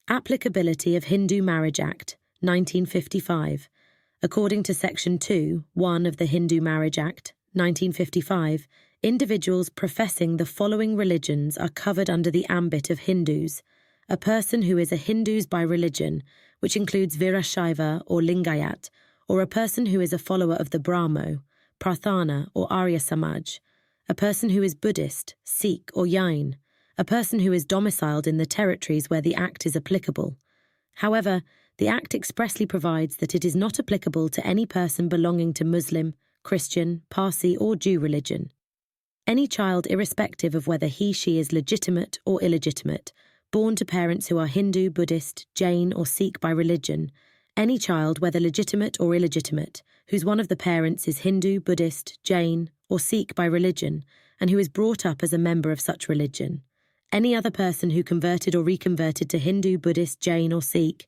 Applicability of Hindu Marriage Act, 1955. According to Section 2(1) of the Hindu Marriage Act, 1955, individuals professing the following religions are covered under the ambit of Hindus: a person who is a Hindu by religion, which includes Virashaiva or Lingayat, or a person who is a follower of the Brahmo, Prarthana or Arya Samaj, a person who is Buddhist, Sikh or Jain, a person who is domiciled in the territories where the Act is applicable. However, the Act expressly provides that it is not applicable to any person belonging to Muslim, Christian, Parsi or Jew religion. Any child, irrespective of whether he/she is legitimate or illegitimate, born to parents who are Hindu, Buddhist, Jain or Sikh by religion, any child, whether legitimate or illegitimate, whose one of the parents is Hindu, Buddhist, Jain or Sikh by religion, and who is brought up as a member of such religion, any other person who converted or reconverted to Hindu, Buddhist, Jain or Sikh,